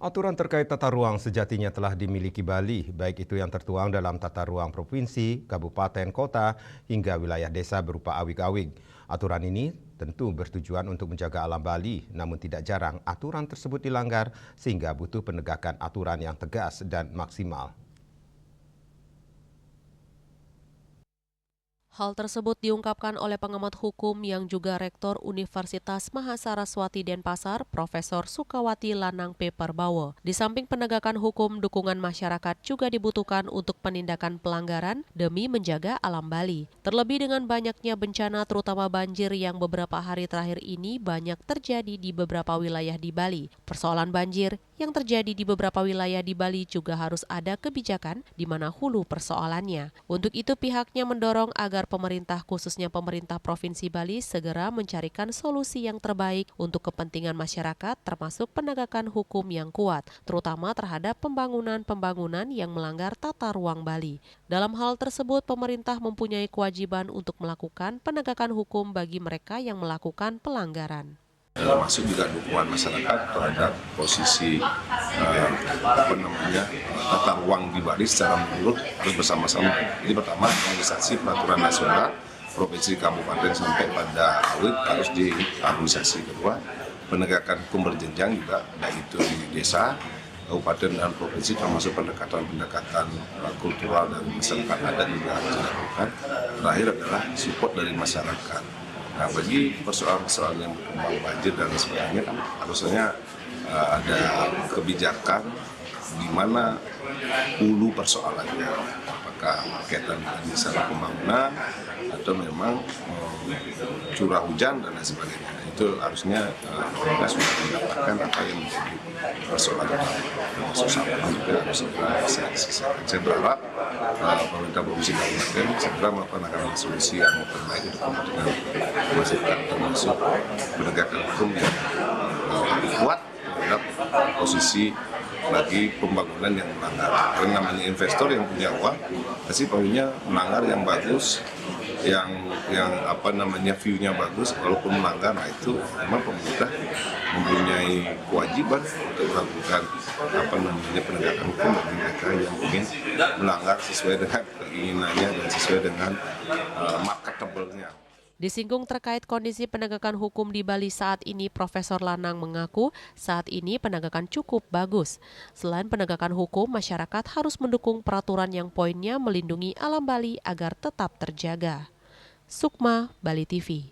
Aturan terkait tata ruang sejatinya telah dimiliki Bali, baik itu yang tertuang dalam tata ruang provinsi, kabupaten, kota, hingga wilayah desa berupa awig-awig. Aturan ini tentu bertujuan untuk menjaga alam Bali, namun tidak jarang aturan tersebut dilanggar sehingga butuh penegakan aturan yang tegas dan maksimal. Hal tersebut diungkapkan oleh pengamat hukum yang juga Rektor Universitas Mahasaraswati Denpasar, Profesor Sukawati Lanang P. Parbawo. Di samping penegakan hukum, dukungan masyarakat juga dibutuhkan untuk penindakan pelanggaran demi menjaga alam Bali. Terlebih dengan banyaknya bencana terutama banjir yang beberapa hari terakhir ini banyak terjadi di beberapa wilayah di Bali. Persoalan banjir yang terjadi di beberapa wilayah di Bali juga harus ada kebijakan di mana hulu persoalannya. Untuk itu pihaknya mendorong agar pemerintah khususnya pemerintah Provinsi Bali segera mencarikan solusi yang terbaik untuk kepentingan masyarakat termasuk penegakan hukum yang kuat, terutama terhadap pembangunan-pembangunan yang melanggar tata ruang Bali. Dalam hal tersebut, pemerintah mempunyai kewajiban untuk melakukan penegakan hukum bagi mereka yang melakukan pelanggaran. Termasuk juga dukungan masyarakat terhadap posisi tata ruang di Bali secara menyeluruh harus bersama-sama. Jadi pertama, harmonisasi peraturan nasional provinsi, kabupaten sampai pada awit harus diharmonisasi. Kedua, penegakan hukum berjenjang juga baik itu di desa, kabupaten dan provinsi, termasuk pendekatan kultural dan masyarakat adat juga harus dilakukan. Terakhir adalah support dari masyarakat. Nah, bagi persoalan-persoalan yang berkembang banjir dan sebagainya kan harusnya ada kebijakan di mana hulu persoalannya, apakah berkaitan dengan salah pembangunan atau memang curah hujan dan lain sebagainya. Itu harusnya kita sudah mendapatkan apa yang menjadi persoalan termasuk sampah juga harus diselesaikan. Saya berharap pemerintah provinsi kabupaten segera melakukan solusi yang terbaik untuk kepentingan masyarakat, termasuk penegakan hukum yang kuat terhadap posisi bagi pembangunan yang melanggar. Karena namanya investor yang punya uang, pasti maunya melanggar yang bagus, yang view-nya bagus. Walaupun melanggar, nah itu memang pemerintah mempunyai kewajiban untuk melakukan penegakan hukum bagi mereka yang ingin melanggar sesuai dengan keinginannya dan sesuai dengan marketable-nya. Disinggung terkait kondisi penegakan hukum di Bali saat ini, Profesor Lanang mengaku saat ini penegakan cukup bagus. Selain penegakan hukum, masyarakat harus mendukung peraturan yang poinnya melindungi alam Bali agar tetap terjaga. Sukma, Bali TV.